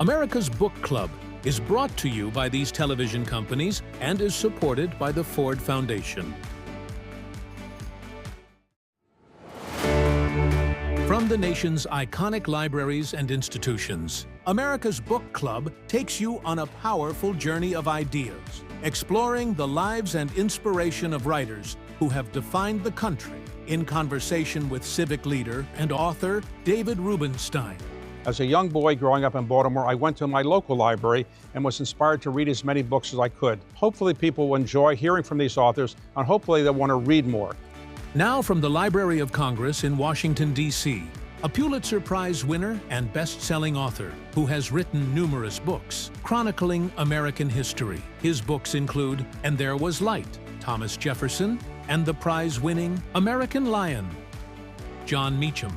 America's Book Club is brought to you by these television companies and is supported by the Ford Foundation. From the nation's iconic libraries and institutions, America's Book Club takes you on a powerful journey of ideas, exploring the lives and inspiration of writers who have defined the country, in conversation with civic leader and author David Rubenstein. As a young boy growing up in Baltimore, I went to my local library and was inspired to read as many books as I could. Hopefully people will enjoy hearing from these authors, and hopefully they'll want to read more. Now from the Library of Congress in Washington, D.C., a Pulitzer Prize winner and best-selling author who has written numerous books chronicling American history. His books include And There Was Light, Thomas Jefferson, and the prize-winning American Lion, Jon Meacham.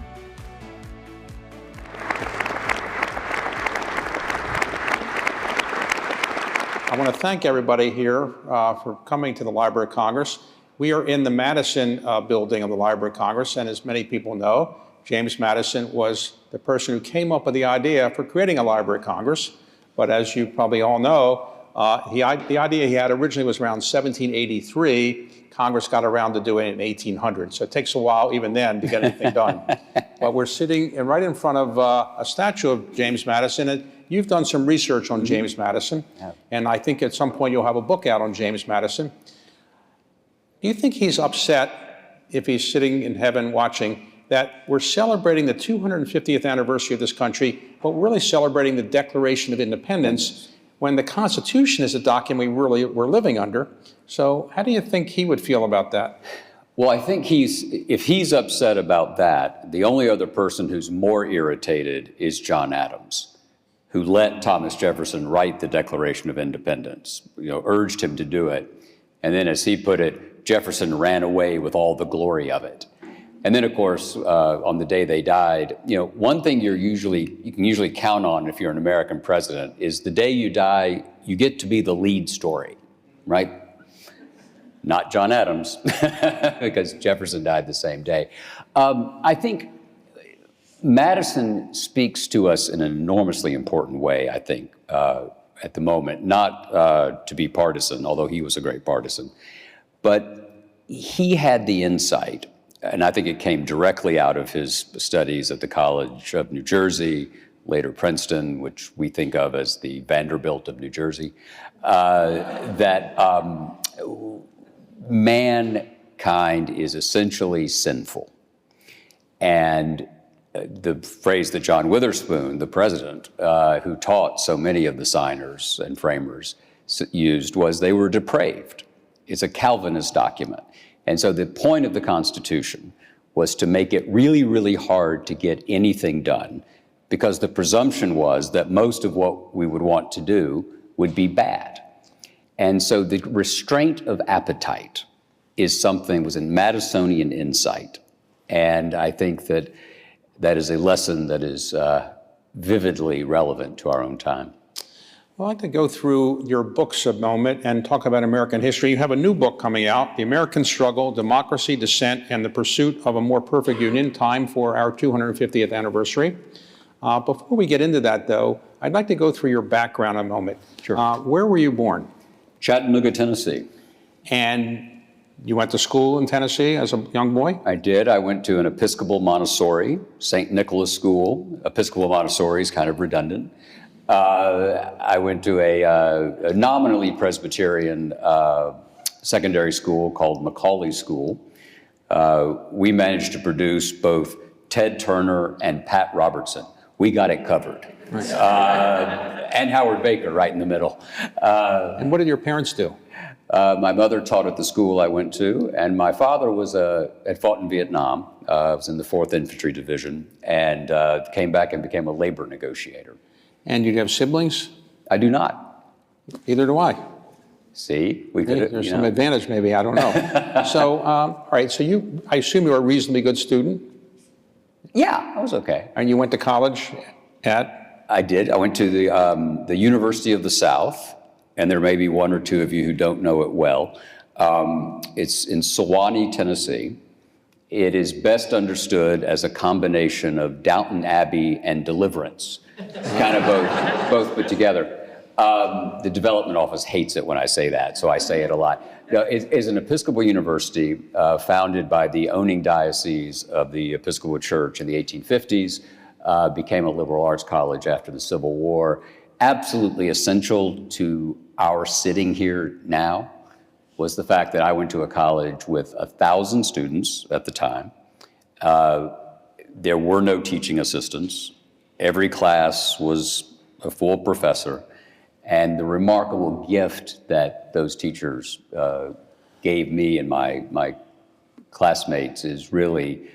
I want to thank everybody here for coming to the Library of Congress. We are in the Madison building of the Library of Congress, and as many people know, James Madison was the person who came up with the idea for creating a Library of Congress. But as you probably all know, the idea he had originally was around 1783. Congress got around to doing it in 1800. So it takes a while even then to get anything done. But we're sitting right in front of a statue of James Madison. And you've done some research on James Madison. And I think at some point you'll have a book out on James Madison. Do you think he's upset, if he's sitting in heaven watching, that we're celebrating the 250th anniversary of this country, but we're really celebrating the Declaration of Independence when the Constitution is a document we're living under? So how do you think he would feel about that? Well, I think if he's upset about that, the only other person who's more irritated is John Adams, who let Thomas Jefferson write the Declaration of Independence, urged him to do it. And then, as he put it, Jefferson ran away with all the glory of it. And then, of course, on the day they died, one thing you can usually count on if you're an American president is the day you die, you get to be the lead story, right? Not John Adams, because Jefferson died the same day. I think Madison speaks to us in an enormously important way, I think, at the moment, not to be partisan, although he was a great partisan. But he had the insight, and I think it came directly out of his studies at the College of New Jersey, later Princeton, which we think of as the Vanderbilt of New Jersey, that mankind is essentially sinful. And the phrase that John Witherspoon, the president, who taught so many of the signers and framers, used was they were depraved. It's a Calvinist document. And so the point of the Constitution was to make it really, really hard to get anything done, because the presumption was that most of what we would want to do would be bad. And so the restraint of appetite was in Madisonian insight. And I think that is a lesson that is vividly relevant to our own time. I'd like to go through your books a moment and talk about American history. You have a new book coming out, The American Struggle, Democracy, Dissent, and the Pursuit of a More Perfect Union, time for our 250th anniversary. Before we get into that, though, I'd like to go through your background a moment. Sure. Where were you born? Chattanooga, Tennessee. And you went to school in Tennessee as a young boy? I did. I went to an Episcopal Montessori, St. Nicholas School. Episcopal Montessori is kind of redundant. I went to a nominally Presbyterian secondary school called Macaulay School. We managed to produce both Ted Turner and Pat Robertson. We got it covered. Right. And Howard Baker right in the middle. And what did your parents do? My mother taught at the school I went to, and my father had fought in Vietnam, was in the 4th Infantry Division, and came back and became a labor negotiator. And you have siblings? I do not. Neither do I. See, there's some advantage, maybe, I don't know. So, all right, so I assume you're a reasonably good student? Yeah, I was okay. And you went to college at? I did. I went to the University of the South, and there may be one or two of you who don't know it well. It's in Sewanee, Tennessee. it is best understood as a combination of Downton Abbey and Deliverance, kind of both put together. The development office hates it when I say that, so I say it a lot. Now, it is an Episcopal university founded by the owning diocese of the Episcopal Church in the 1850s, became a liberal arts college after the Civil War. Absolutely essential to our sitting here now was the fact that I went to a college with 1,000 students at the time. There were no teaching assistants. Every class was a full professor. And the remarkable gift that those teachers gave me and my classmates is really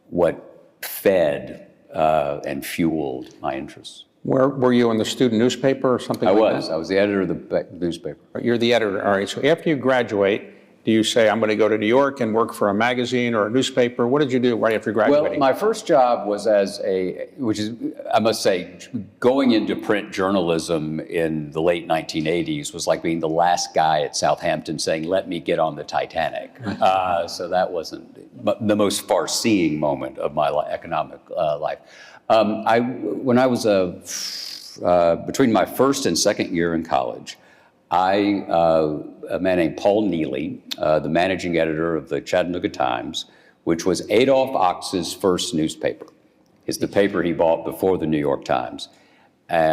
what fed and fueled my interests. Where were you in the student newspaper or something like that? I was the editor of the newspaper. You're the editor. All right. So after you graduate, do you say, I'm going to go to New York and work for a magazine or a newspaper? What did you do right after graduating? Well, my first job was which is, I must say, going into print journalism in the late 1980s was like being the last guy at Southampton saying, let me get on the Titanic. So that wasn't the most far-seeing moment of my economic life. When I was between my first and second year in college, a man named Paul Neely, the managing editor of the Chattanooga Times, which was Adolph Ox's first newspaper. It's the paper he bought before the New York Times,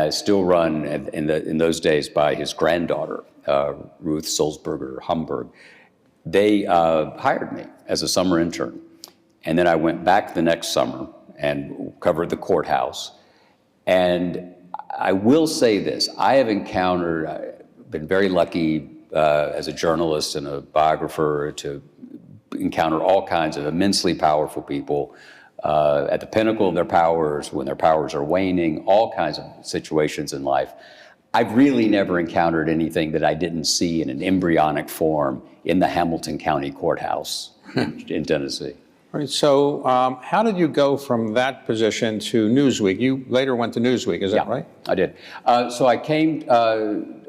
still run in those days by his granddaughter, Ruth Sulzberger Hamburg. They hired me as a summer intern. And then I went back the next summer and covered the courthouse. And I will say this, I have been very lucky as a journalist and a biographer to encounter all kinds of immensely powerful people at the pinnacle of their powers, when their powers are waning, all kinds of situations in life. I've really never encountered anything that I didn't see in an embryonic form in the Hamilton County Courthouse in Tennessee. All right, so how did you go from that position to Newsweek? You later went to Newsweek, is that right? I did. So I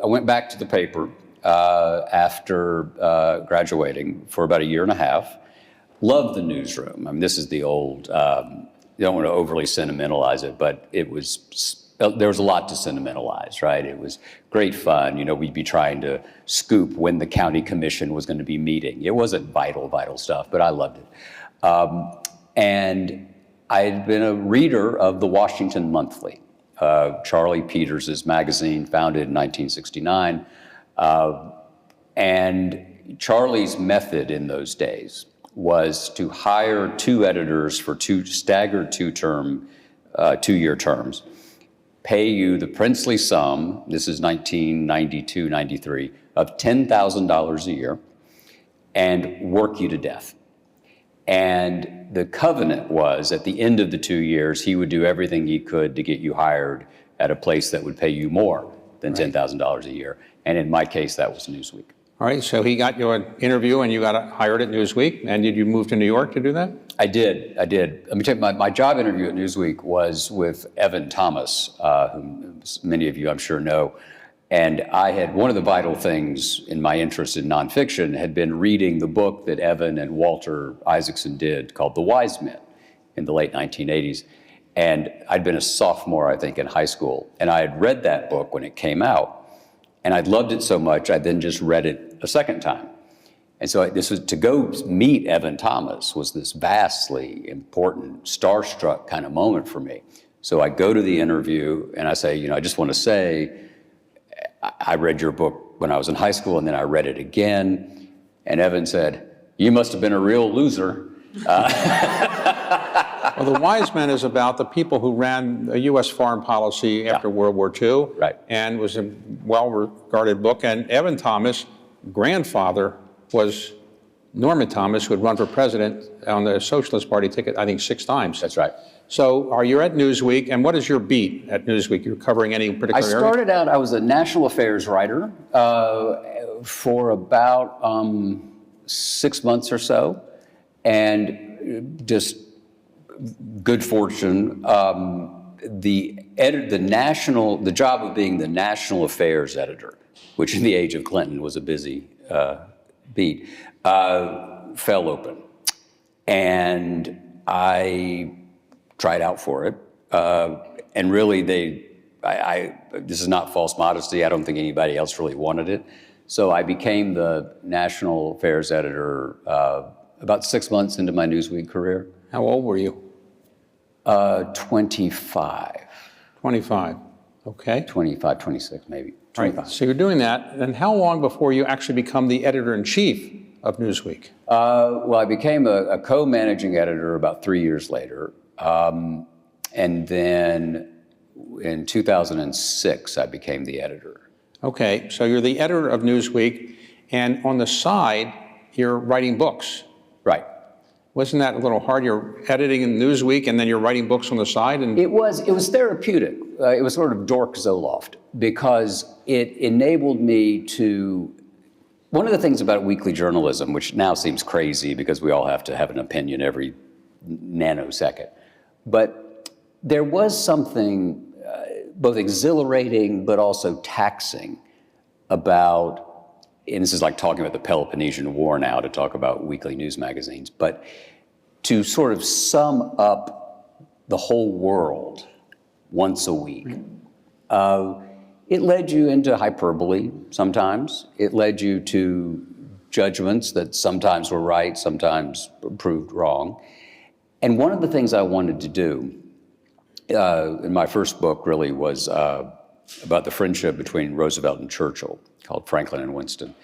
went back to the paper after graduating for about a year and a half. Loved the newsroom. I mean, this is the old, you don't want to overly sentimentalize it, but there was a lot to sentimentalize, right? It was great fun. You know, we'd be trying to scoop when the county commission was going to be meeting. It wasn't vital stuff, but I loved it. And I had been a reader of the Washington Monthly, Charlie Peters's magazine, founded in 1969. And Charlie's method in those days was to hire 2 editors for staggered 2-year terms, pay you the princely sum, this is 1992, 93, of $10,000 a year, and work you to death. And the covenant was, at the end of the 2 years, he would do everything he could to get you hired at a place that would pay you more than $10,000 a year. And in my case, that was Newsweek. All right, so he got you an interview and you got hired at Newsweek. And did you move to New York to do that? I did. Let me tell you, my job interview at Newsweek was with Evan Thomas, whom many of you I'm sure know. And one of the vital things in my interest in nonfiction had been reading the book that Evan and Walter Isaacson did called The Wise Men in the late 1980s. And I'd been a sophomore, I think, in high school. And I had read that book when it came out. And I'd loved it so much, I then just read it a second time. And so this was to go meet Evan Thomas was this vastly important, starstruck kind of moment for me. So I go to the interview and I say, I just want to say, I read your book when I was in high school and then I read it again. And Evan said, you must have been a real loser. Well, The Wise Men is about the people who ran a U.S. foreign policy after World War II. Right. And was a well-regarded book. And Evan Thomas' grandfather was Norman Thomas, who had run for president on the Socialist Party ticket, I think, 6 times. That's right. So you're at Newsweek, and what is your beat at Newsweek? You're covering any particular area? I started out, I was a national affairs writer for about 6 months or so, and just good fortune. The job of being the national affairs editor, which in the age of Clinton was a busy beat, fell open. And I tried out for it. And really, this is not false modesty. I don't think anybody else really wanted it. So I became the national affairs editor about 6 months into my Newsweek career. How old were you? 25. 25. Okay. 25, 26 maybe. 25. Right. So you're doing that. And how long before you actually become the editor-in-chief of Newsweek? Well, I became a co-managing editor about 3 years later. And then in 2006, I became the editor. Okay, so you're the editor of Newsweek, and on the side, you're writing books. Right. Wasn't that a little hard? You're editing in Newsweek, and then you're writing books on the side? And It was therapeutic. It was sort of dork Zoloft, because it enabled me to. One of the things about weekly journalism, which now seems crazy because we all have to have an opinion every nanosecond, but there was something both exhilarating but also taxing about, and this is like talking about the Peloponnesian War now to talk about weekly news magazines, but to sort of sum up the whole world once a week. It led you into hyperbole sometimes. It led you to judgments that sometimes were right, sometimes proved wrong. And one of the things I wanted to do in my first book really was about the friendship between Roosevelt and Churchill, called Franklin and Winston.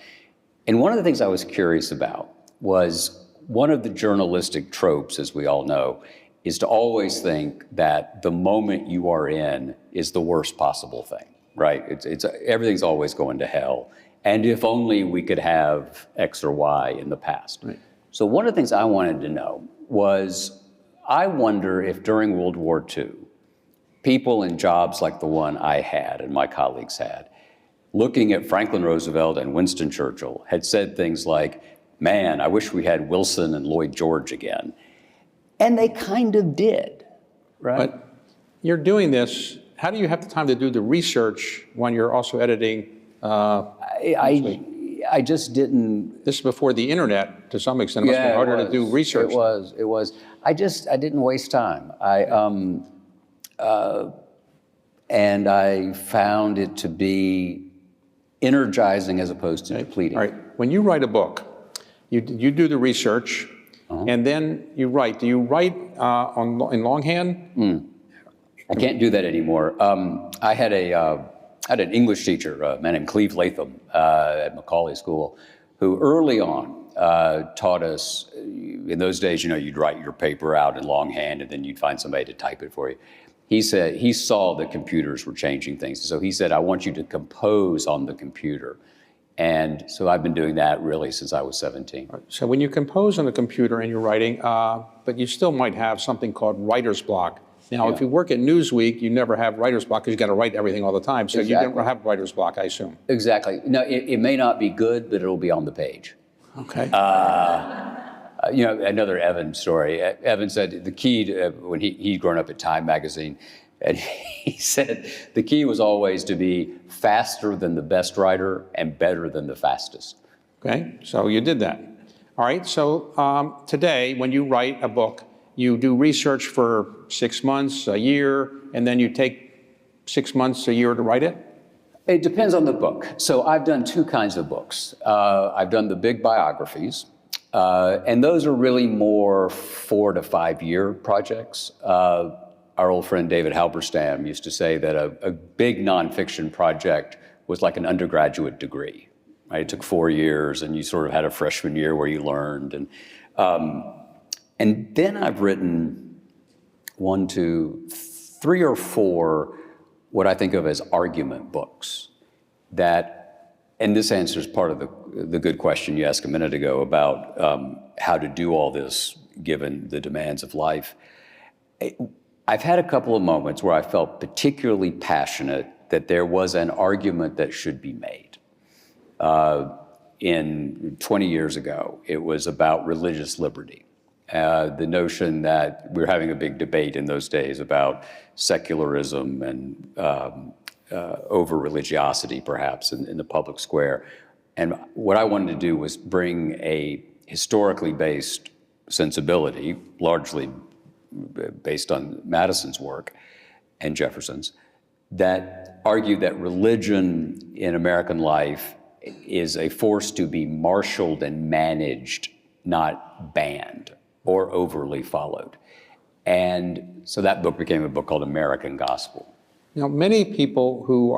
And one of the things I was curious about was one of the journalistic tropes, as we all know, is to always think that the moment you are in is the worst possible thing, right? Everything's always going to hell. And if only we could have X or Y in the past. Right. So one of the things I wanted to know was, I wonder if during World War II, people in jobs like the one I had and my colleagues had, looking at Franklin Roosevelt and Winston Churchill, had said things like, man, I wish we had Wilson and Lloyd George again. And they kind of did, right? But you're doing this, how do you have the time to do the research when you're also editing? I just didn't. This is before the internet, to some extent. It must be harder to do research. It was. I didn't waste time. And I found it to be energizing as opposed to depleting. All right. When you write a book, you do the research, and then you write. Do you write in longhand? I can't do that anymore. I had an English teacher, a man named Cleve Latham at Macaulay School, who early on taught us. In those days, you'd write your paper out in longhand, and then you'd find somebody to type it for you. He said he saw that computers were changing things. So he said, I want you to compose on the computer. And so I've been doing that really since I was 17. So when you compose on the computer and you're writing, but you still might have something called writer's block. Now, if you work at Newsweek, you never have writer's block because you got to write everything all the time. So you don't have writer's block, I assume. Exactly. No, it may not be good, but it'll be on the page. Okay. Another Evan story. Evan said the key to, when he'd grown up at Time magazine, and he said the key was always to be faster than the best writer and better than the fastest. Okay, so you did that. All right, so today when you write a book, you do research for 6 months, a year, and then you take 6 months, a year to write it? It depends on the book. So I've done two kinds of books. I've done the big biographies, and those are really more 4 to 5 year projects. Our old friend David Halberstam used to say that a big nonfiction project was like an undergraduate degree. Right? It took 4 years, and you sort of had a freshman year where you learned. And then I've written 1, 2, 3 or 4 what I think of as argument books that, and this answers part of the good question you asked a minute ago about how to do all this given the demands of life. I've had a couple of moments where I felt particularly passionate that there was an argument that should be made. In 20 years ago, it was about religious liberty. The notion that we were having a big debate in those days about secularism and over-religiosity, perhaps, in the public square. And what I wanted to do was bring a historically based sensibility, largely based on Madison's work and Jefferson's, that argue that religion in American life is a force to be marshaled and managed, not banned or overly followed. And so that book became a book called American Gospel. Now, many people who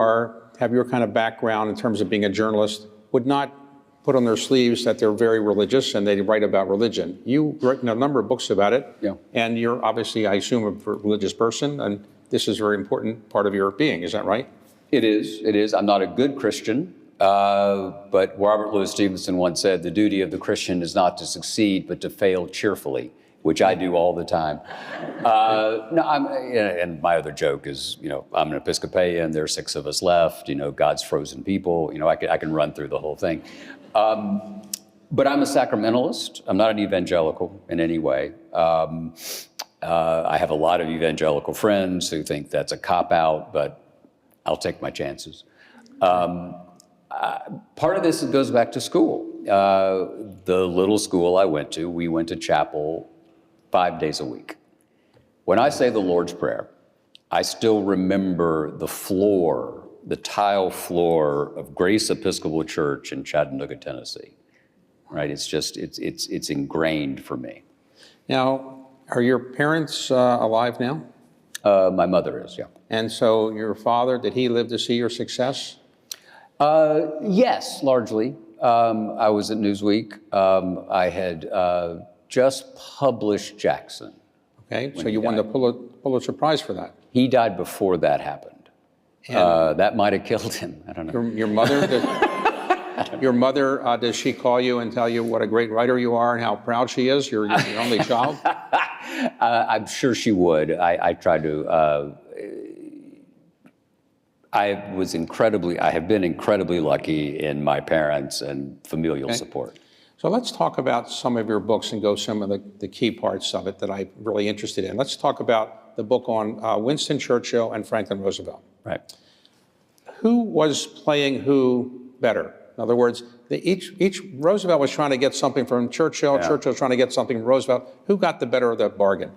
have your kind of background in terms of being a journalist would not put on their sleeves that they're very religious and they write about religion. You've written a number of books about it, yeah. And you're obviously, I assume, a religious person, and this is a very important part of your being. Is that right? It is. I'm not a good Christian, but Robert Louis Stevenson once said, the duty of the Christian is not to succeed, but to fail cheerfully, which I do all the time. And my other joke is, I'm an Episcopalian, there are 6 of us left, God's frozen people, I can run through the whole thing. But I'm a sacramentalist. I'm not an evangelical in any way. I have a lot of evangelical friends who think that's a cop-out, but I'll take my chances. Part of this goes back to school. The little school I went to, we went to chapel 5 days a week. When I say the Lord's Prayer, I still remember the tile floor of Grace Episcopal Church in Chattanooga, Tennessee. Right? It's ingrained for me. Now, are your parents alive now? My mother is, yeah. And so your father, did he live to see your success? Yes, largely. I was at Newsweek. I had just published Jackson. Okay, so you won the Pulitzer Prize for that. He died before that happened. That might have killed him. I don't know. Your mother, does she call you and tell you what a great writer you are and how proud she is? You're your only child? I'm sure she would. I tried to. I have been incredibly lucky in my parents and familial support. So let's talk about some of your books and go some of the key parts of it that I'm really interested in. Let's talk about the book on Winston Churchill and Franklin Roosevelt. Right. Who was playing who better? In other words, each Roosevelt was trying to get something from Churchill, yeah. Churchill was trying to get something from Roosevelt. Who got the better of the bargain?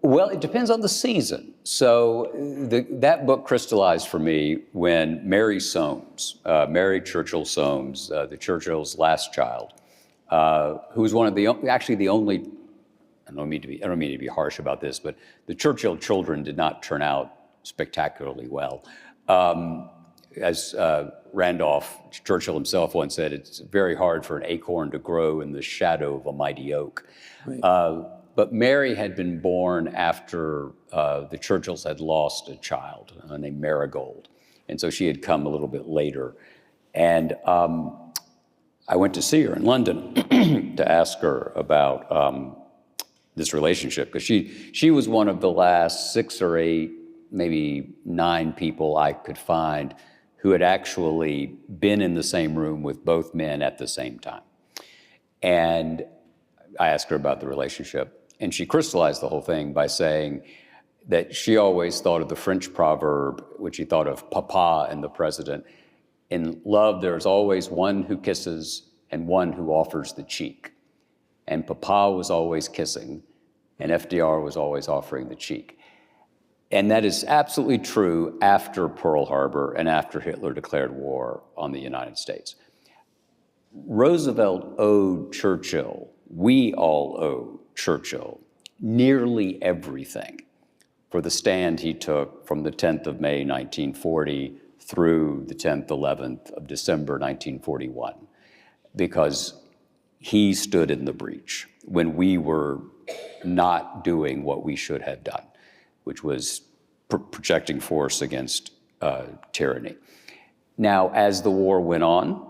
Well, it depends on the season. So that book crystallized for me when Mary Soames, Mary Churchill Soames, the Churchill's last child, who was one of the only, I don't mean to be harsh about this, but the Churchill children did not turn out spectacularly well. As Randolph Churchill himself once said, it's very hard for an acorn to grow in the shadow of a mighty oak. Right. But Mary had been born after the Churchills had lost a child named Marigold. And so she had come a little bit later. And I went to see her in London to ask her about this relationship, because she was one of the last 6 or 8, maybe 9 people I could find who had actually been in the same room with both men at the same time. And I asked her about the relationship. And she crystallized the whole thing by saying that she always thought of the French proverb, which she thought of papa and the president. In love, there's always one who kisses and one who offers the cheek. And papa was always kissing, and FDR was always offering the cheek. And that is absolutely true after Pearl Harbor and after Hitler declared war on the United States. Roosevelt owed Churchill, we all owe Churchill, nearly everything for the stand he took from the 10th of May, 1940 through the 10th, 11th of December, 1941, because he stood in the breach when we were not doing what we should have done, which was projecting force against tyranny. Now, as the war went on,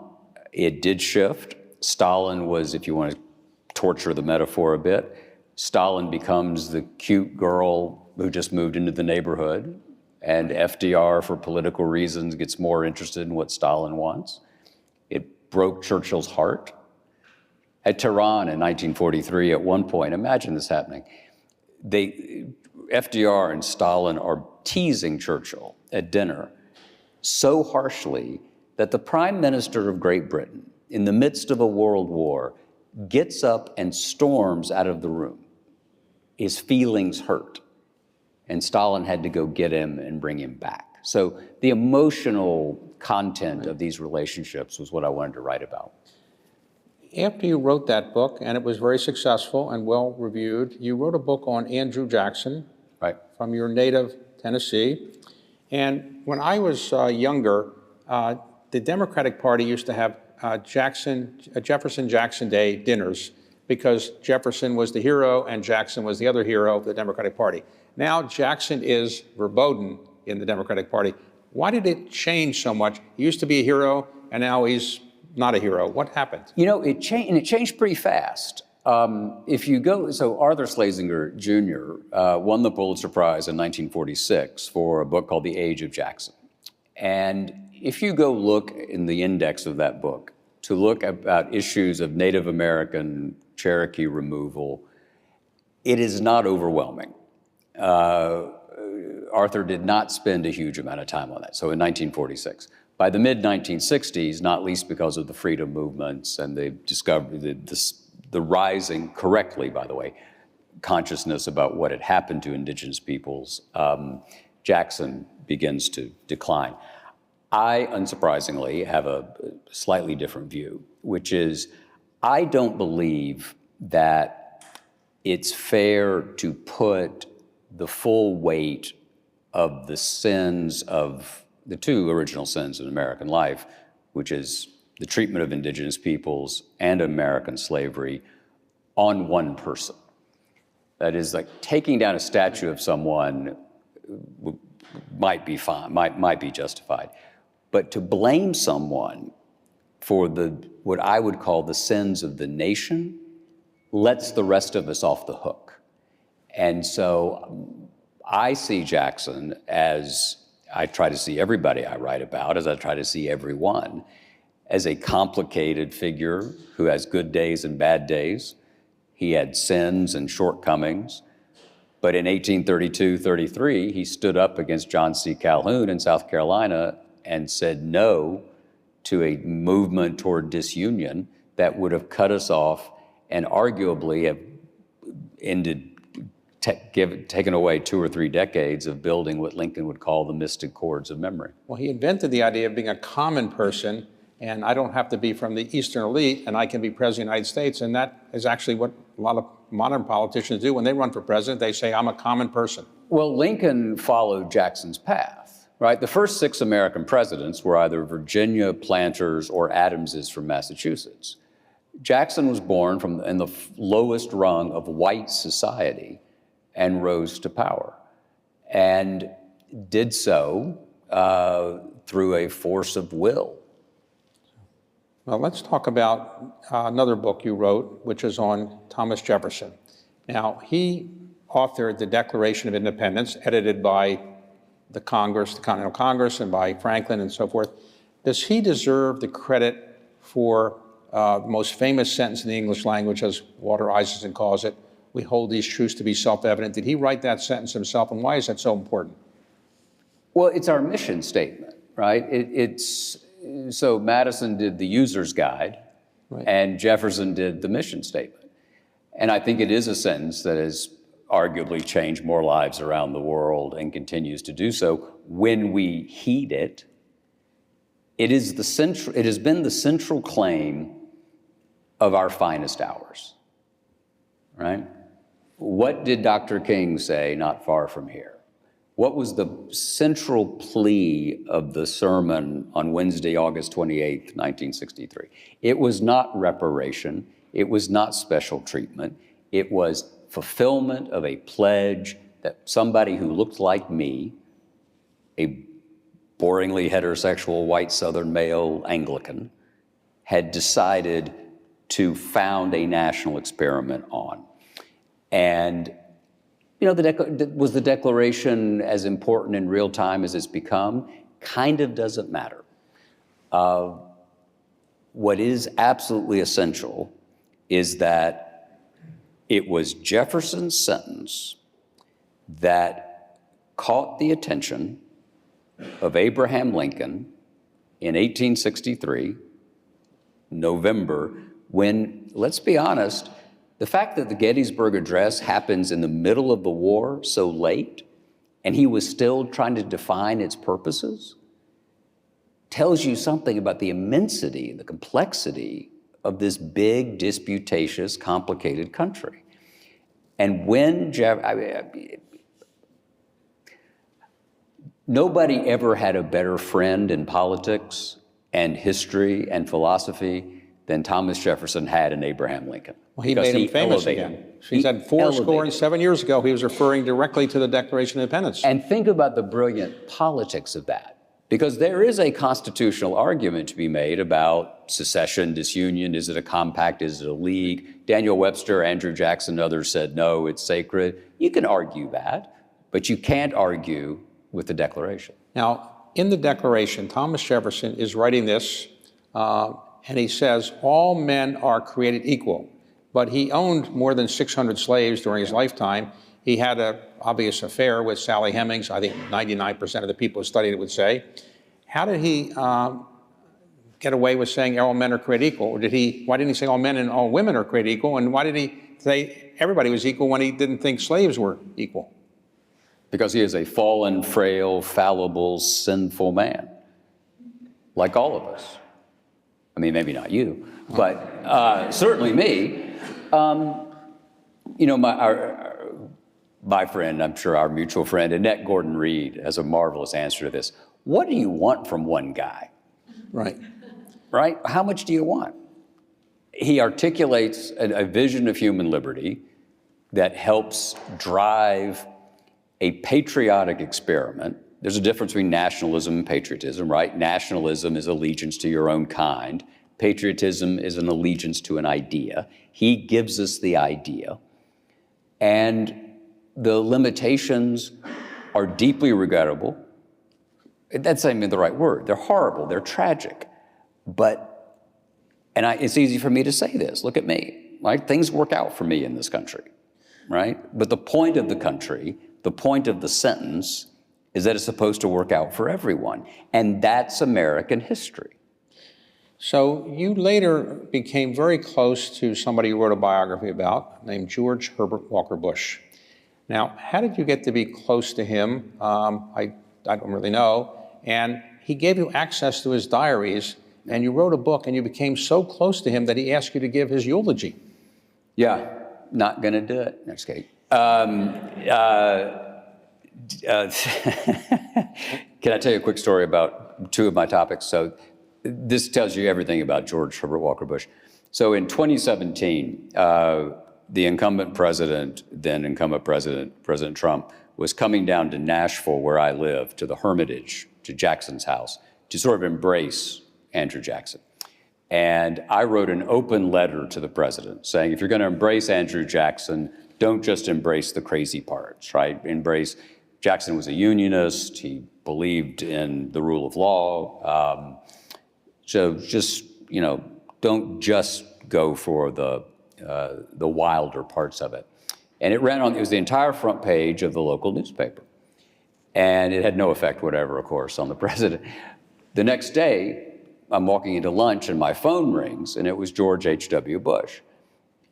it did shift. Stalin was, if you want to torture the metaphor a bit, Stalin becomes the cute girl who just moved into the neighborhood, and FDR, for political reasons, gets more interested in what Stalin wants. It broke Churchill's heart. At Tehran in 1943, at one point, imagine this happening, FDR and Stalin are teasing Churchill at dinner so harshly that the Prime Minister of Great Britain, in the midst of a world war, gets up and storms out of the room. His feelings hurt. And Stalin had to go get him and bring him back. So the emotional content of these relationships was what I wanted to write about. After you wrote that book, and it was very successful and well reviewed, you wrote a book on Andrew Jackson, Right. from your native Tennessee. And when I was younger, the Democratic Party used to have Jefferson-Jackson Day dinners because Jefferson was the hero and Jackson was the other hero of the Democratic Party. Now Jackson is verboten in the Democratic Party. Why did it change so much? He used to be a hero, and now he's not a hero. What happened? You know, it changed pretty fast. If you go, so Arthur Schlesinger Jr. Won the Pulitzer Prize in 1946 for a book called The Age of Jackson. And if you go look in the index of that book to look about issues of Native American Cherokee removal, it is not overwhelming. Arthur did not spend a huge amount of time on that, so in 1946. By the mid-1960s, not least because of the freedom movements and the discovery, the rising, correctly, by the way, consciousness about what had happened to indigenous peoples, Jackson begins to decline. I, unsurprisingly, have a slightly different view, which is I don't believe that it's fair to put the full weight of the sins of the two original sins in American life, which is the treatment of indigenous peoples and American slavery, on one person. That is, like, taking down a statue of someone might be fine, might be justified. But to blame someone for what I would call the sins of the nation lets the rest of us off the hook. And so I see Jackson as I try to see everybody I write about, as I try to see everyone, as a complicated figure who has good days and bad days. He had sins and shortcomings. But in 1832-33, he stood up against John C. Calhoun in South Carolina and said no to a movement toward disunion that would have cut us off and arguably have taken away 2 or 3 decades of building what Lincoln would call the mystic chords of memory. Well, he invented the idea of being a common person, and I don't have to be from the Eastern elite, and I can be president of the United States. And that is actually what a lot of modern politicians do. When they run for president, they say, I'm a common person. Well, Lincoln followed Jackson's path, right? The first 6 American presidents were either Virginia planters or Adamses from Massachusetts. Jackson was born in the lowest rung of white society and rose to power, and did so through a force of will. Well, let's talk about another book you wrote, which is on Thomas Jefferson. Now, he authored the Declaration of Independence, edited by the Congress, the Continental Congress, and by Franklin and so forth. Does he deserve the credit for the most famous sentence in the English language, as Walter Isaacson calls it, we hold these truths to be self-evident? Did he write that sentence himself, and why is that so important? Well, it's our mission statement, right? So Madison did the user's guide, right, and Jefferson did the mission statement. And I think it is a sentence that has arguably changed more lives around the world and continues to do so when we heed it. It has been the central claim of our finest hours, right? What did Dr. King say not far from here? What was the central plea of the sermon on Wednesday, August 28th, 1963? It was not reparation. It was not special treatment. It was fulfillment of a pledge that somebody who looked like me, a boringly heterosexual white Southern male Anglican, had decided to found a national experiment on. And was the Declaration as important in real time as it's become? Kind of doesn't matter. What is absolutely essential is that it was Jefferson's sentence that caught the attention of Abraham Lincoln in 1863, November, when, let's be honest, the fact that the Gettysburg Address happens in the middle of the war so late, and he was still trying to define its purposes, tells you something about the immensity and the complexity of this big, disputatious, complicated country. And when nobody ever had a better friend in politics and history and philosophy than Thomas Jefferson had in Abraham Lincoln. Well, he made him famous again. He said 407 years ago, he was referring directly to the Declaration of Independence. And think about the brilliant politics of that. Because there is a constitutional argument to be made about secession, disunion. Is it a compact? Is it a league? Daniel Webster, Andrew Jackson, and others said, no, it's sacred. You can argue that, but you can't argue with the Declaration. Now, in the Declaration, Thomas Jefferson is writing this, and he says, all men are created equal. But he owned more than 600 slaves during his lifetime. He had an obvious affair with Sally Hemings. I think 99% of the people who studied it would say. How did he get away with saying all men are created equal? Or why didn't he say all men and all women are created equal? And why did he say everybody was equal when he didn't think slaves were equal? Because he is a fallen, frail, fallible, sinful man, like all of us. I mean, maybe not you, but certainly me. You know, my friend, I'm sure our mutual friend, Annette Gordon-Reed, has a marvelous answer to this. What do you want from one guy? Right. Right? How much do you want? He articulates a vision of human liberty that helps drive a patriotic experiment. There's a difference between nationalism and patriotism, right? Nationalism is allegiance to your own kind. Patriotism is an allegiance to an idea. He gives us the idea. And the limitations are deeply regrettable. That's not even the right word. They're horrible. They're tragic. But, it's easy for me to say this. Look at me, right? Things work out for me in this country, right? But the point of the country, the point of the sentence, is that it's supposed to work out for everyone. And that's American history. So you later became very close to somebody you wrote a biography about named George Herbert Walker Bush. Now, how did you get to be close to him? I don't really know. And he gave you access to his diaries, and you wrote a book, and you became so close to him that he asked you to give his eulogy. Yeah, not gonna do it. No, just kidding. Can I tell you a quick story about two of my topics? So this tells you everything about George Herbert Walker Bush. So in 2017, the incumbent president, then incumbent president, President Trump, was coming down to Nashville, where I live, to the Hermitage, to Jackson's house, to sort of embrace Andrew Jackson. And I wrote an open letter to the president saying, if you're going to embrace Andrew Jackson, don't just embrace the crazy parts, right? Jackson was a unionist. He believed in the rule of law. So just, don't just go for the wilder parts of it. And it was the entire front page of the local newspaper. And it had no effect whatever, of course, on the president. The next day, I'm walking into lunch and my phone rings, and it was George H.W. Bush.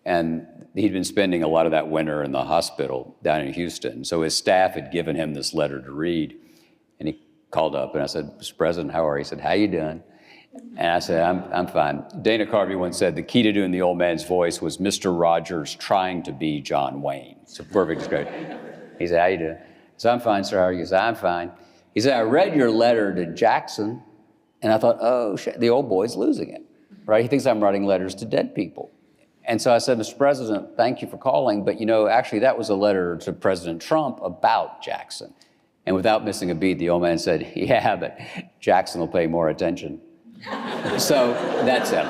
And he'd been spending a lot of that winter in the hospital down in Houston. So his staff had given him this letter to read. And he called up and I said, Mr. President, how are you? He said, how you doing? And I said, I'm fine. Dana Carvey once said the key to doing the old man's voice was Mr. Rogers trying to be John Wayne. It's a perfect description. He said, how you doing? I said, I'm fine, sir. How are you? He said, I'm fine. He said, I read your letter to Jackson, and I thought, oh, shit, the old boy's losing it, right? He thinks I'm writing letters to dead people. And so I said, Mr. President, thank you for calling, but actually that was a letter to President Trump about Jackson. And without missing a beat, the old man said, yeah, but Jackson will pay more attention. So that's it.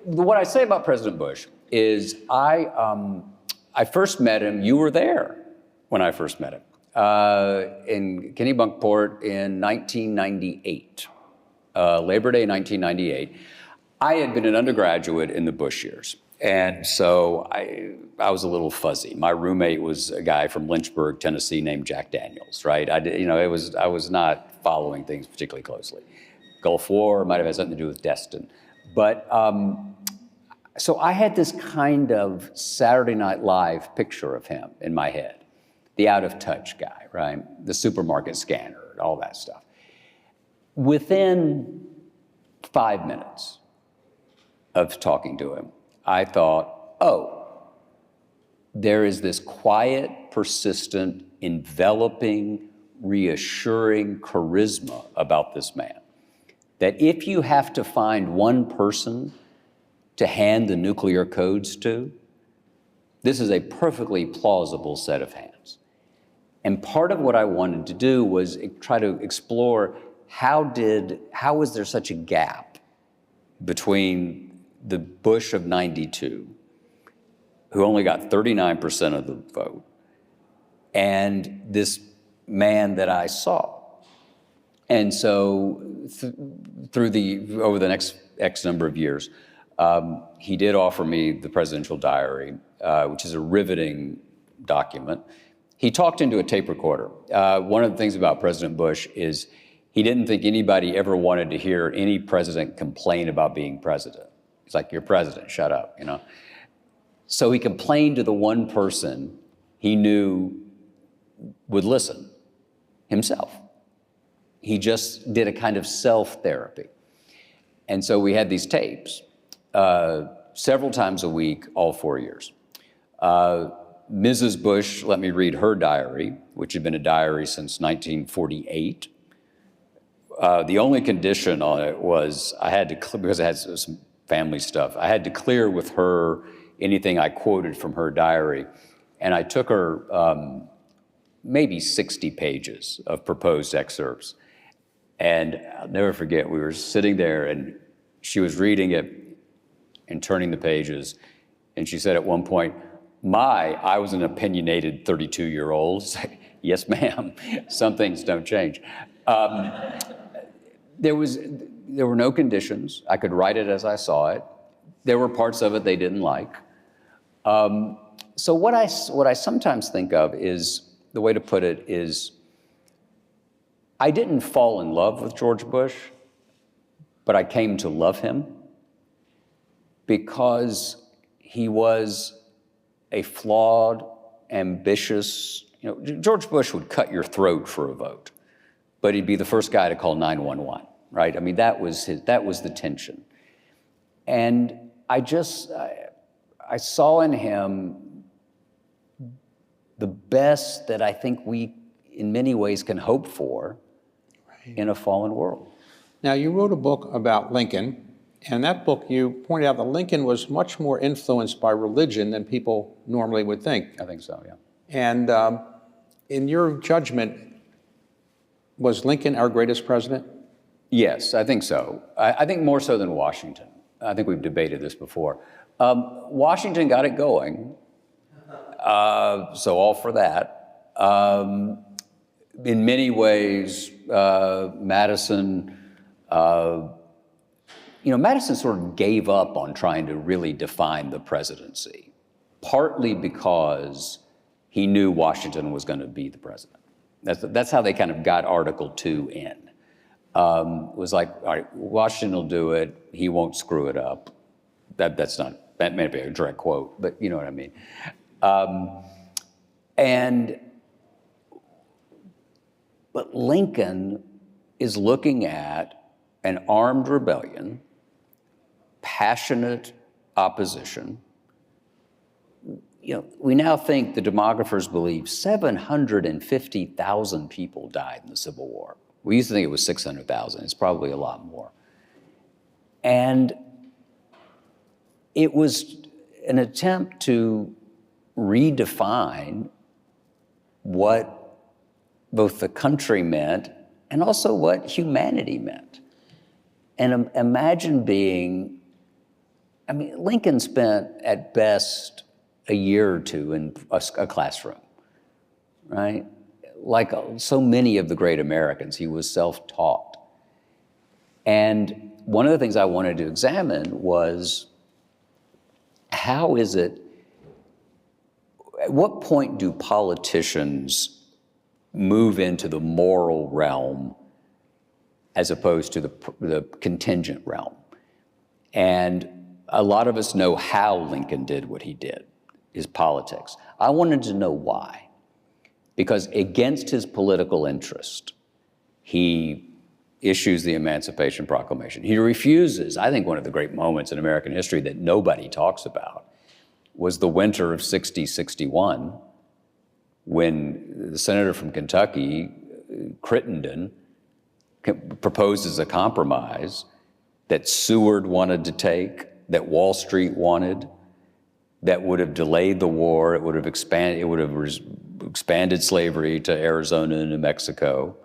What I say about President Bush is I first met him, you were there when I first met him, in Kennebunkport in 1998, Labor Day 1998. I had been an undergraduate in the Bush years, and so I was a little fuzzy. My roommate was a guy from Lynchburg, Tennessee, named Jack Daniels, right? I was not following things particularly closely. Gulf War, might have had something to do with Destin. But so I had this kind of Saturday Night Live picture of him in my head. The out-of-touch guy, right? The supermarket scanner, all that stuff. Within 5 minutes of talking to him, I thought, oh, there is this quiet, persistent, enveloping, reassuring charisma about this man, that if you have to find one person to hand the nuclear codes to, this is a perfectly plausible set of hands. And part of what I wanted to do was try to explore how was there such a gap between the Bush of '92, who only got 39% of the vote, and this man that I saw. And so over the next X number of years, he did offer me the presidential diary, which is a riveting document. He talked into a tape recorder. One of the things about President Bush is he didn't think anybody ever wanted to hear any president complain about being president. He's like, you're president, shut up, you know? So he complained to the one person he knew would listen, himself. He just did a kind of self-therapy. And so we had these tapes several times a week, all 4 years. Mrs. Bush let me read her diary, which had been a diary since 1948. The only condition on it was I had to, because it had some family stuff, I had to clear with her anything I quoted from her diary. And I took her maybe 60 pages of proposed excerpts. And I'll never forget, we were sitting there and she was reading it and turning the pages. And she said at one point, I was an opinionated 32-year-old. Yes, ma'am. Some things don't change. There were no conditions. I could write it as I saw it. There were parts of it they didn't like. So what I sometimes think of is, the way to put it is, I didn't fall in love with George Bush, but I came to love him because he was a flawed, ambitious, George Bush would cut your throat for a vote, but he'd be the first guy to call 911, right? I mean, that was the tension. And I saw in him the best that I think we, in many ways, can hope for in a fallen world. Now, you wrote a book about Lincoln, and in that book you pointed out that Lincoln was much more influenced by religion than people normally would think. I think so, yeah. And in your judgment, was Lincoln our greatest president? Yes, I think so. I think more so than Washington. I think we've debated this before. Washington got it going, so all for that. In many ways, Madison, Madison sort of gave up on trying to really define the presidency, partly because he knew Washington was going to be the president. That's how they kind of got Article 2 in. It was like, all right, Washington will do it. He won't screw it up. That may be a direct quote, but you know what I mean. But Lincoln is looking at an armed rebellion, passionate opposition. We now think the demographers believe 750,000 people died in the Civil War. We used to think it was 600,000. It's probably a lot more. And it was an attempt to redefine what both the country meant and also what humanity meant. And imagine Lincoln spent at best a year or two in a classroom, right? Like so many of the great Americans, he was self-taught. And one of the things I wanted to examine was, how is it, at what point do politicians move into the moral realm as opposed to the contingent realm. And a lot of us know how Lincoln did what he did, his politics. I wanted to know why. Because against his political interest, he issues the Emancipation Proclamation. He refuses, I think one of the great moments in American history that nobody talks about was the winter of 60-61, when the senator from Kentucky, Crittenden, proposes a compromise that Seward wanted to take, that Wall Street wanted, that would have delayed the war. It would have expanded slavery to Arizona and New Mexico,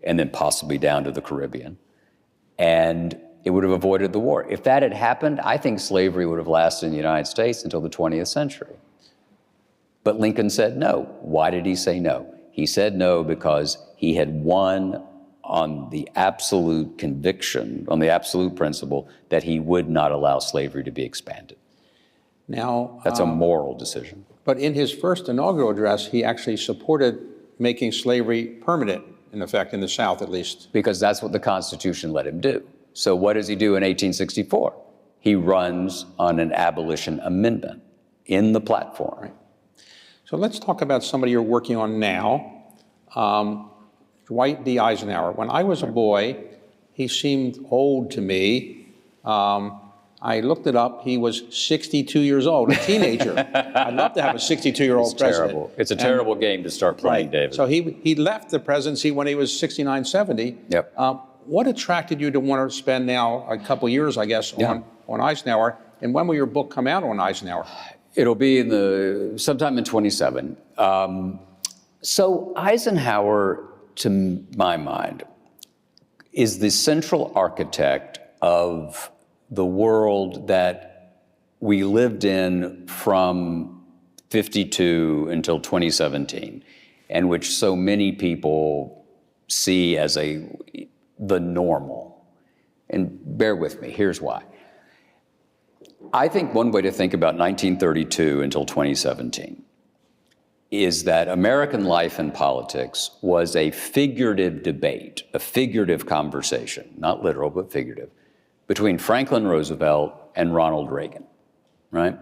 and then possibly down to the Caribbean. And it would have avoided the war. If that had happened, I think slavery would have lasted in the United States until the 20th century. But Lincoln said no. Why did he say no? He said no because he had won on the absolute conviction, on the absolute principle that he would not allow slavery to be expanded. Now, that's a moral decision. But in his first inaugural address, he actually supported making slavery permanent, in effect, in the South at least. Because that's what the Constitution let him do. So what does he do in 1864? He runs on an abolition amendment in the platform. Right. So let's talk about somebody you're working on now, Dwight D. Eisenhower. When I was a boy, he seemed old to me. I looked it up. He was 62 years old, a teenager. I'd love to have a 62-year-old president. Terrible. It's a terrible game to start playing, right. David. So he left the presidency when he was 69, 70. Yep. What attracted you to want to spend now a couple years, I guess, on Eisenhower? And when will your book come out on Eisenhower? It'll be sometime in 27. So Eisenhower, to my mind, is the central architect of the world that we lived in from 52 until 2017, and which so many people see as the normal. And bear with me, here's why. I think one way to think about 1932 until 2017 is that American life and politics was a figurative debate, a figurative conversation, not literal, but figurative, between Franklin Roosevelt and Ronald Reagan, right?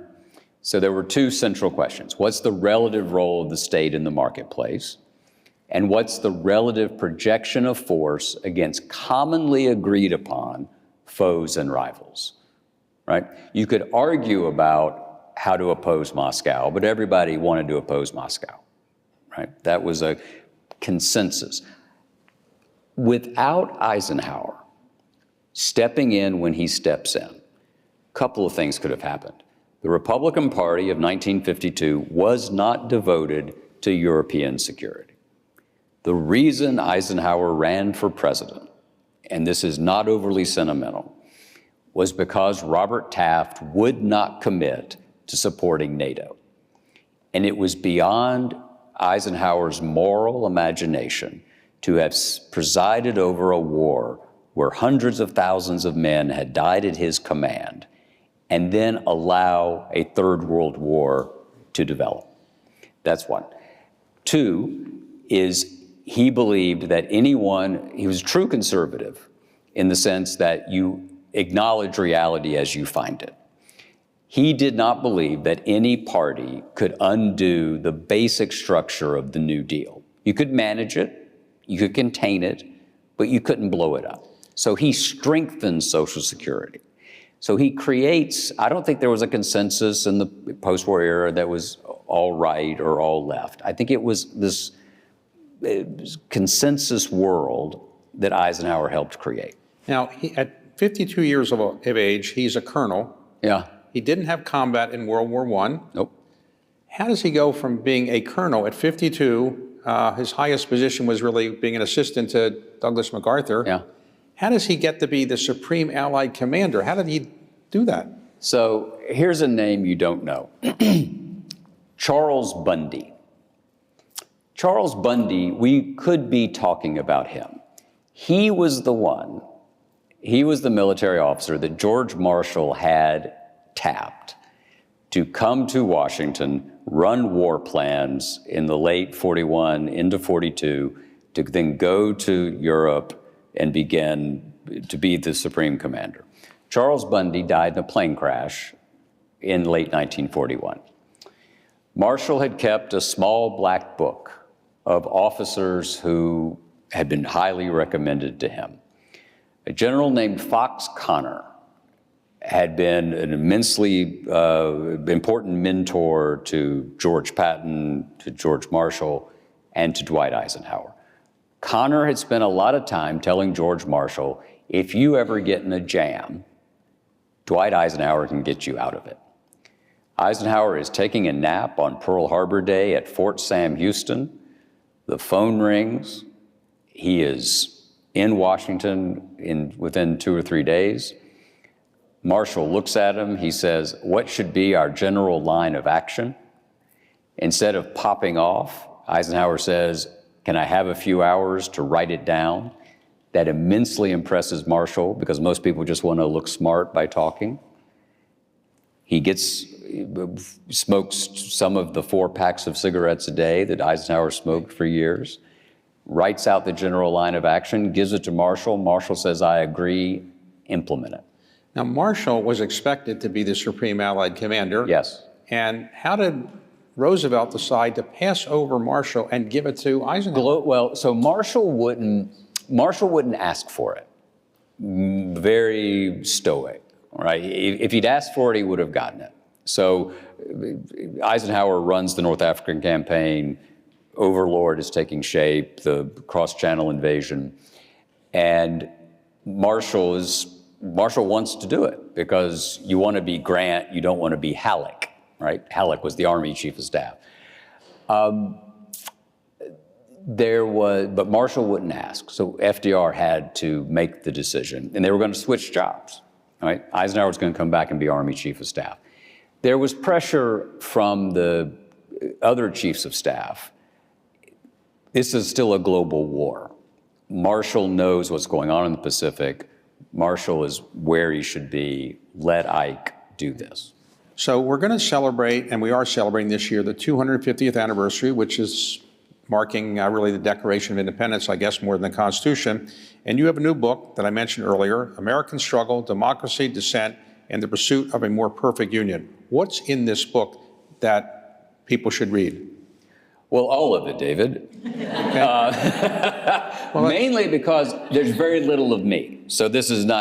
So there were two central questions. What's the relative role of the state in the marketplace? And what's the relative projection of force against commonly agreed upon foes and rivals, right? You could argue about how to oppose Moscow, but everybody wanted to oppose Moscow, right? That was a consensus. Without Eisenhower stepping in when he steps in, a couple of things could have happened. The Republican Party of 1952 was not devoted to European security. The reason Eisenhower ran for president, and this is not overly sentimental, was because Robert Taft would not commit to supporting NATO. And it was beyond Eisenhower's moral imagination to have presided over a war where hundreds of thousands of men had died at his command, and then allow a third world war to develop. That's one. Two is he believed that he was a true conservative in the sense that you acknowledge reality as you find it. He did not believe that any party could undo the basic structure of the New Deal. You could manage it, you could contain it, but you couldn't blow it up. So he strengthens Social Security. So he creates, I don't think there was a consensus in the post-war era that was all right or all left. I think it was this consensus world that Eisenhower helped create. Now, at 52 years of age, he's a colonel. Yeah. He didn't have combat in World War I. Nope. How does he go from being a colonel at 52, his highest position was really being an assistant to Douglas MacArthur. Yeah. How does he get to be the Supreme Allied Commander? How did he do that? So here's a name you don't know. Charles Bundy. Charles Bundy, we could be talking about him. He was the military officer that George Marshall had tapped to come to Washington, run war plans in the late 41 into 42, to then go to Europe and begin to be the supreme commander. Charles Bundy died in a plane crash in late 1941. Marshall had kept a small black book of officers who had been highly recommended to him. A general named Fox Connor had been an immensely important mentor to George Patton, to George Marshall, and to Dwight Eisenhower. Connor had spent a lot of time telling George Marshall, if you ever get in a jam, Dwight Eisenhower can get you out of it. Eisenhower is taking a nap on Pearl Harbor Day at Fort Sam Houston. The phone rings. He is in Washington within 2 or 3 days. Marshall looks at him. He says, what should be our general line of action? Instead of popping off, Eisenhower says, can I have a few hours to write it down? That immensely impresses Marshall because most people just want to look smart by talking. He smokes some of the 4 packs of cigarettes a day that Eisenhower smoked for years, writes out the general line of action, gives it to Marshall. Marshall says, I agree, implement it. Now, Marshall was expected to be the Supreme Allied Commander. Yes. And how did Roosevelt decide to pass over Marshall and give it to Eisenhower? Well, so Marshall wouldn't ask for it. Very stoic, right? If he'd asked for it, he would have gotten it. So Eisenhower runs the North African campaign. Overlord is taking shape, the cross-channel invasion. And Marshall wants to do it because you want to be Grant, you don't want to be Halleck, right? Halleck was the Army Chief of Staff. But Marshall wouldn't ask, so FDR had to make the decision, and they were going to switch jobs, right? Eisenhower was going to come back and be Army Chief of Staff. There was pressure from the other chiefs of staff. This is still a global war. Marshall knows what's going on in the Pacific. Marshall is where he should be. Let Ike do this. So we're going to celebrate, and we are celebrating this year, the 250th anniversary, which is marking really the Declaration of Independence, I guess, more than the Constitution. And you have a new book that I mentioned earlier, American Struggle, Democracy, Dissent, and the Pursuit of a More Perfect Union. What's in this book that people should read? Well, all of it, David. Mainly because there's very little of me. So this is an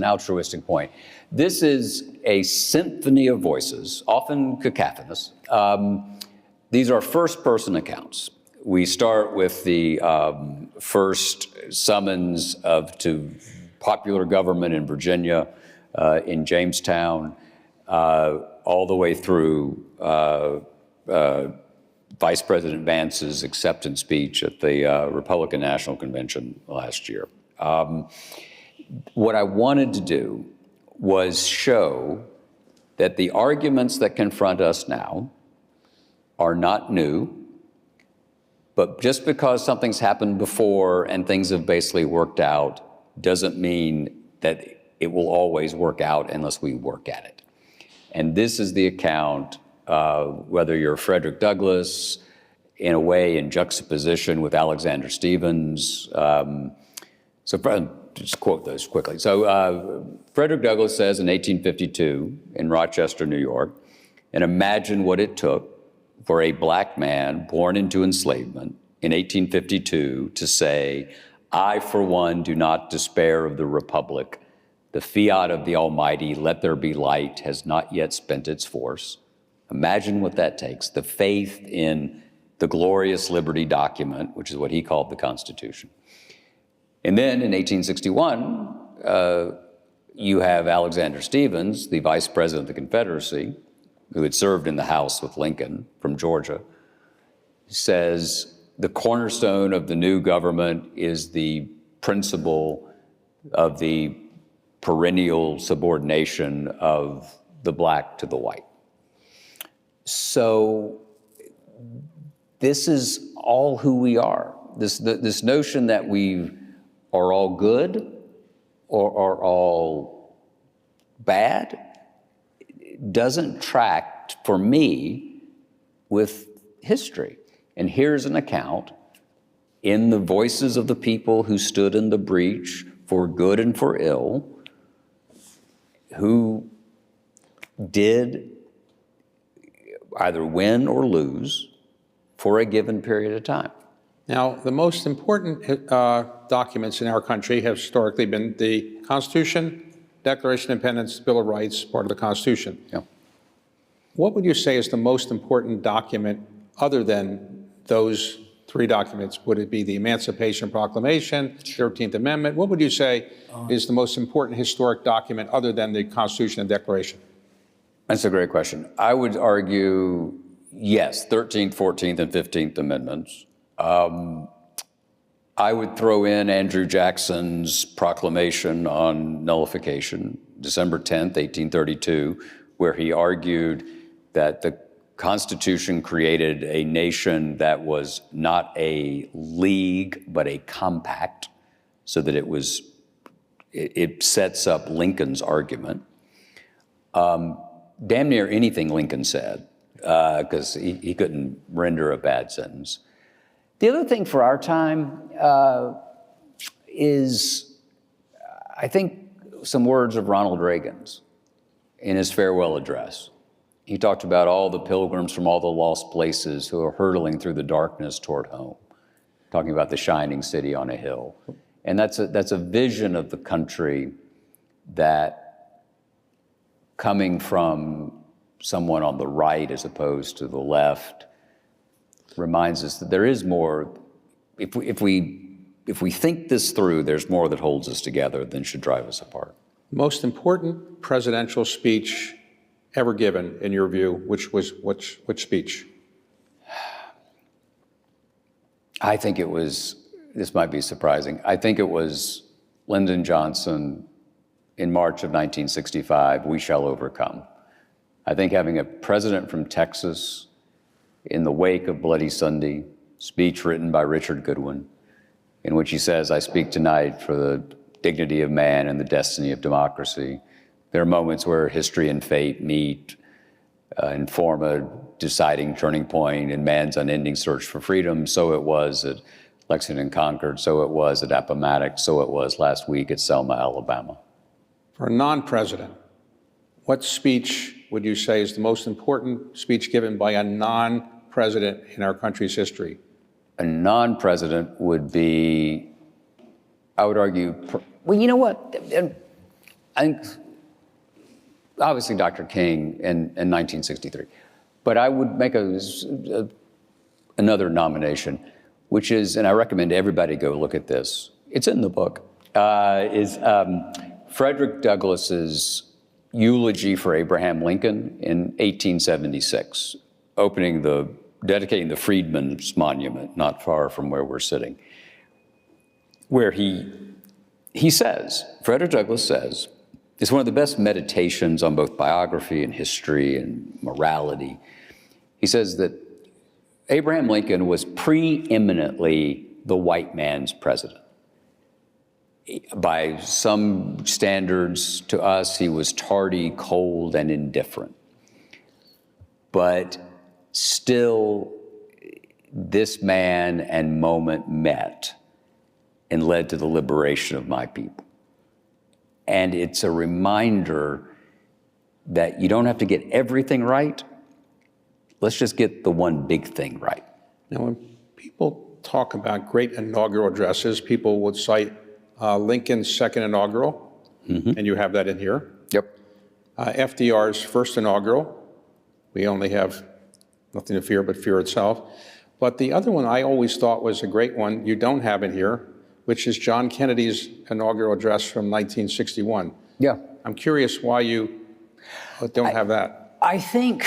altruistic point. This is a symphony of voices, often cacophonous. These are first-person accounts. We start with the first summons to popular government in Virginia, in Jamestown, all the way through Vice President Vance's acceptance speech at the Republican National Convention last year. What I wanted to do was show that the arguments that confront us now are not new, but just because something's happened before and things have basically worked out doesn't mean that it will always work out unless we work at it. And this is the account, whether you're Frederick Douglass, in a way in juxtaposition with Alexander Stephens. Just quote those quickly. So Frederick Douglass says in 1852 in Rochester, New York, and imagine what it took for a black man born into enslavement in 1852 to say, I, for one, do not despair of the Republic. The fiat of the Almighty, let there be light, has not yet spent its force. Imagine what that takes, the faith in the glorious liberty document, which is what he called the Constitution. And then in 1861, you have Alexander Stephens, the Vice President of the Confederacy, who had served in the House with Lincoln from Georgia, says the cornerstone of the new government is the principle of the perennial subordination of the black to the white. So this is all who we are. This notion that we are all good or are all bad doesn't track for me with history. And here's an account in the voices of the people who stood in the breach for good and for ill, who did either win or lose for a given period of time. Now, the most important documents in our country have historically been the Constitution, Declaration of Independence, Bill of Rights, part of the Constitution. Yeah. What would you say is the most important document other than those three documents? Would it be the Emancipation Proclamation, 13th Amendment? What would you say is the most important historic document other than the Constitution and Declaration? That's a great question. I would argue, yes, 13th, 14th, and 15th Amendments. I would throw in Andrew Jackson's proclamation on nullification, December 10th, 1832, where he argued that the Constitution created a nation that was not a league, but a compact, so that it sets up Lincoln's argument. Damn near anything Lincoln said, because he couldn't render a bad sentence. The other thing for our time is, I think, some words of Ronald Reagan's in his farewell address. He talked about all the pilgrims from all the lost places who are hurtling through the darkness toward home, talking about the shining city on a hill. And that's a vision of the country that, coming from someone on the right as opposed to the left, reminds us that there is more. If we think this through, there's more that holds us together than should drive us apart. Most important presidential speech ever given, in your view, which speech? I think it was, this might be surprising, I think it was Lyndon Johnson in March of 1965, "We Shall Overcome." I think having a president from Texas in the wake of Bloody Sunday, speech written by Richard Goodwin, in which he says, "I speak tonight for the dignity of man and the destiny of democracy." There are moments where history and fate meet and form a deciding turning point in man's unending search for freedom. So it was at Lexington and Concord, so it was at Appomattox, so it was last week at Selma, Alabama. For a non-president, what speech would you say is the most important speech given by a non-president in our country's history? A non-president would be, I would argue, well, you know what? I think obviously Dr. King in 1963. But I would make another nomination, which is, and I recommend everybody go look at this, it's in the book, is Frederick Douglass's eulogy for Abraham Lincoln in 1876, dedicating the Freedmen's Monument, not far from where we're sitting, where he says, Frederick Douglass says, it's one of the best meditations on both biography and history and morality. He says that Abraham Lincoln was preeminently the white man's president. By some standards to us, he was tardy, cold, and indifferent. But still, this man and moment met and led to the liberation of my people. And it's a reminder that you don't have to get everything right. Let's just get the one big thing right. Now, when people talk about great inaugural addresses, people would cite Lincoln's second inaugural, and you have that in here. Yep. FDR's first inaugural. We only have nothing to fear but fear itself. But the other one I always thought was a great one you don't have in here, which is John Kennedy's inaugural address from 1961. Yeah. I'm curious why you don't have that. I think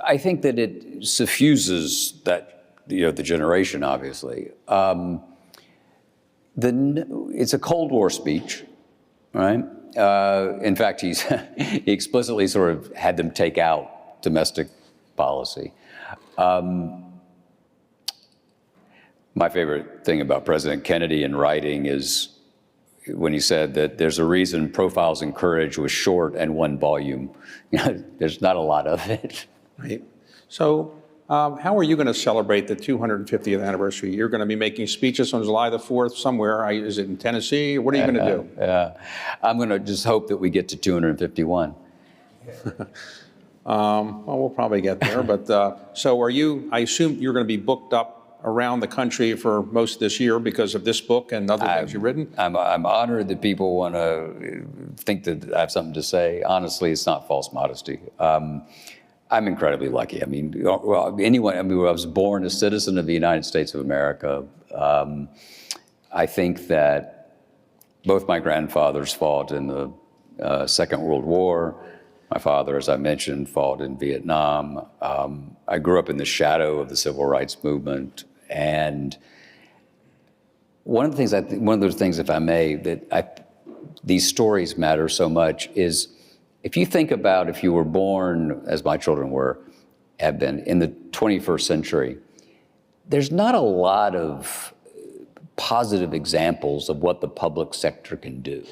that it suffuses that, the generation, obviously. It's a Cold War speech, right? In fact, he explicitly sort of had them take out domestic policy. My favorite thing about President Kennedy in writing is when he said that there's a reason Profiles in Courage was short and one volume. There's not a lot of it. Right. So How are you going to celebrate the 250th anniversary? You're going to be making speeches on July the 4th somewhere. Is it in Tennessee? What are you going to do? I'm going to just hope that we get to 251. Well, we'll probably get there. But so are you, I assume you're going to be booked up around the country for most of this year because of this book and other things you've written? I'm honored that people want to think that I have something to say. Honestly, it's not false modesty. I'm incredibly lucky. I mean, well, I was born a citizen of the United States of America. I think that both my grandfathers fought in the Second World War. My father, as I mentioned, fought in Vietnam. I grew up in the shadow of the civil rights movement. And one of those things, if I may, that these stories matter so much is, if you think about if you were born, as my children have been, in the 21st century, there's not a lot of positive examples of what the public sector can do,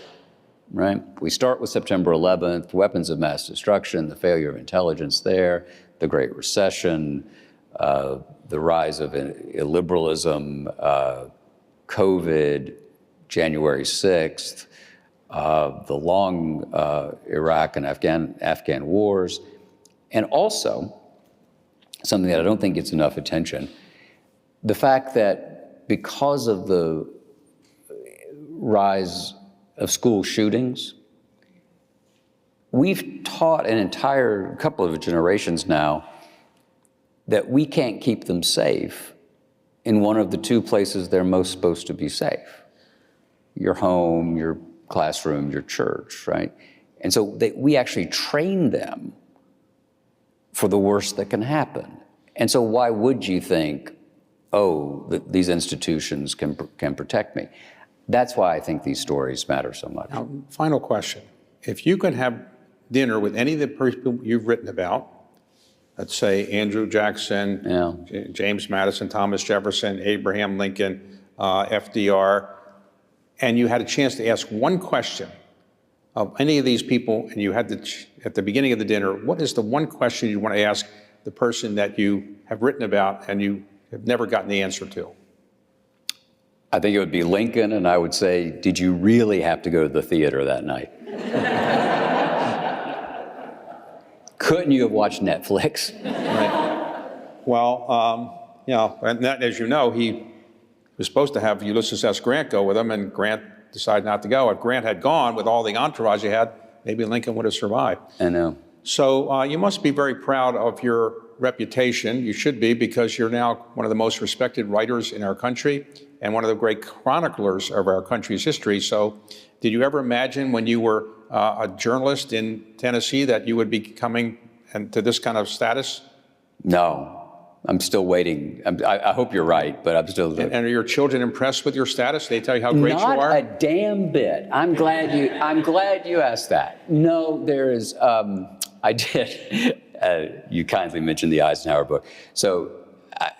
right? We start with September 11th, weapons of mass destruction, the failure of intelligence there, the Great Recession, the rise of illiberalism, COVID, January 6th, the long Iraq and Afghan wars, and also something that I don't think gets enough attention, the fact that because of the rise of school shootings, we've taught an entire couple of generations now that we can't keep them safe in one of the two places they're most supposed to be safe: your home, your classroom, your church, right? And so we actually train them for the worst that can happen. And so why would you think, oh, that these institutions can protect me? That's why I think these stories matter so much. Now, final question. If you could have dinner with any of the people you've written about, let's say Andrew Jackson, James Madison, Thomas Jefferson, Abraham Lincoln, FDR, and you had a chance to ask one question of any of these people, and you had at the beginning of the dinner, what is the one question you want to ask the person that you have written about and you have never gotten the answer to? I think it would be Lincoln, and I would say, did you really have to go to the theater that night? Couldn't you have watched Netflix? Right. Well, and that, as you know, he was supposed to have Ulysses S. Grant go with him, and Grant decided not to go. If Grant had gone with all the entourage he had, maybe Lincoln would have survived. I know. So you must be very proud of your reputation. You should be, because you're now one of the most respected writers in our country and one of the great chroniclers of our country's history. So did you ever imagine when you were a journalist in Tennessee that you would be coming to this kind of status? No. I'm still waiting. I hope you're right, but I'm still. And are your children impressed with your status? They tell you how great you are? Not a damn bit. I'm glad you asked that. No, there is. I did. You kindly mentioned the Eisenhower book. So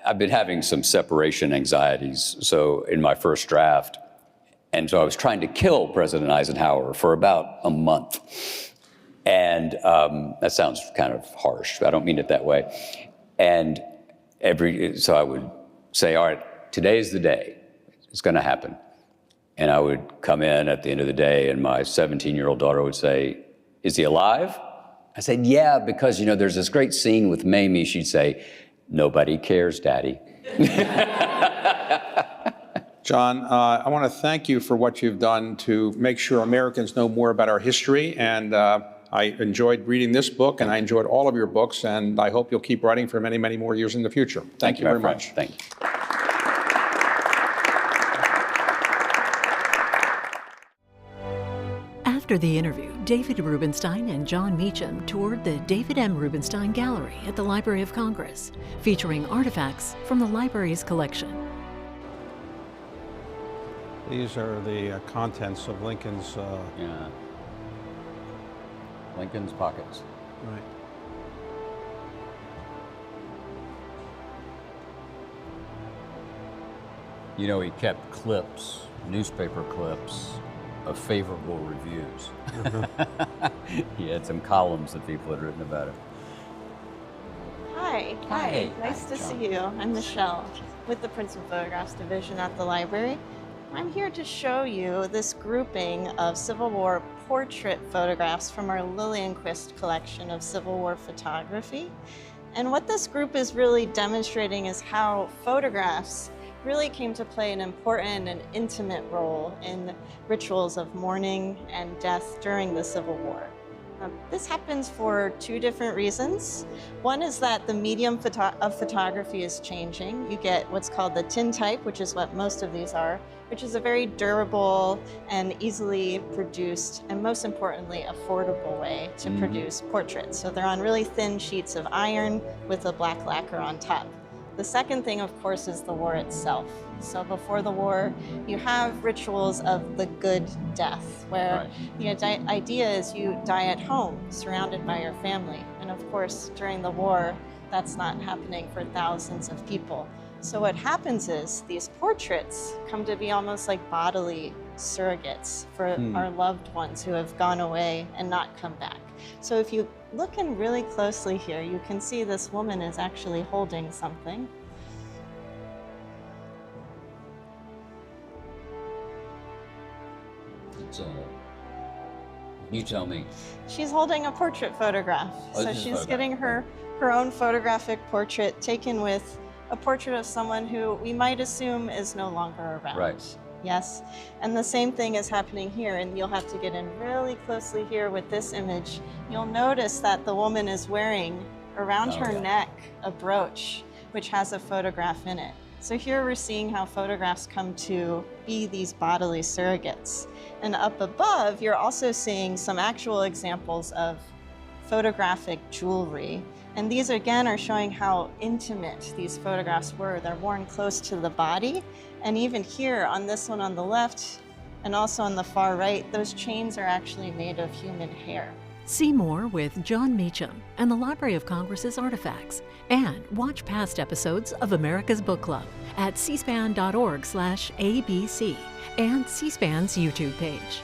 I've been having some separation anxieties. So in my first draft, and so I was trying to kill President Eisenhower for about a month. And that sounds kind of harsh. I don't mean it that way. And so I would say, all right, today's the day. It's going to happen. And I would come in at the end of the day, and my 17-year-old daughter would say, is he alive? I said, yeah, because, there's this great scene with Mamie. She'd say, nobody cares, Daddy. John, I want to thank you for what you've done to make sure Americans know more about our history. And I enjoyed reading this book, and I enjoyed all of your books, and I hope you'll keep writing for many, many more years in the future. Thank you very much. Thank you. After the interview, David Rubenstein and Jon Meacham toured the David M. Rubenstein Gallery at the Library of Congress, featuring artifacts from the library's collection. These are the contents of Lincoln's... Lincoln's pockets. Right. He kept clips, newspaper clips, of favorable reviews. He had some columns that people had written about him. Hi. Hi. Nice to see you. I'm Michelle with the Prints and Photographs Division at the library. I'm here to show you this grouping of Civil War portrait photographs from our Lillienquist collection of Civil War photography. And what this group is really demonstrating is how photographs really came to play an important and intimate role in rituals of mourning and death during the Civil War. This happens for two different reasons. One is that the medium of photography is changing. You get what's called the tintype, which is what most of these are, which is a very durable and easily produced, and most importantly, affordable way to produce portraits. So they're on really thin sheets of iron with a black lacquer on top. The second thing, of course, is the war itself. So before the war, you have rituals of the good death, where the idea is you die at home, surrounded by your family. And of course, during the war, that's not happening for thousands of people. So what happens is these portraits come to be almost like bodily surrogates for our loved ones who have gone away and not come back. So if you look in really closely here, you can see this woman is actually holding something. You tell me. She's holding a portrait photograph. So she's getting her own photographic portrait taken with a portrait of someone who we might assume is no longer around. Right. Yes, and the same thing is happening here, and you'll have to get in really closely here with this image. You'll notice that the woman is wearing around her neck a brooch, which has a photograph in it. So here we're seeing how photographs come to be these bodily surrogates. And up above, you're also seeing some actual examples of photographic jewelry. And these again are showing how intimate these photographs were. They're worn close to the body. And even here on this one on the left and also on the far right, those chains are actually made of human hair. See more with Jon Meacham and the Library of Congress's artifacts, and watch past episodes of America's Book Club at cspan.org/ABC and C-SPAN's YouTube page.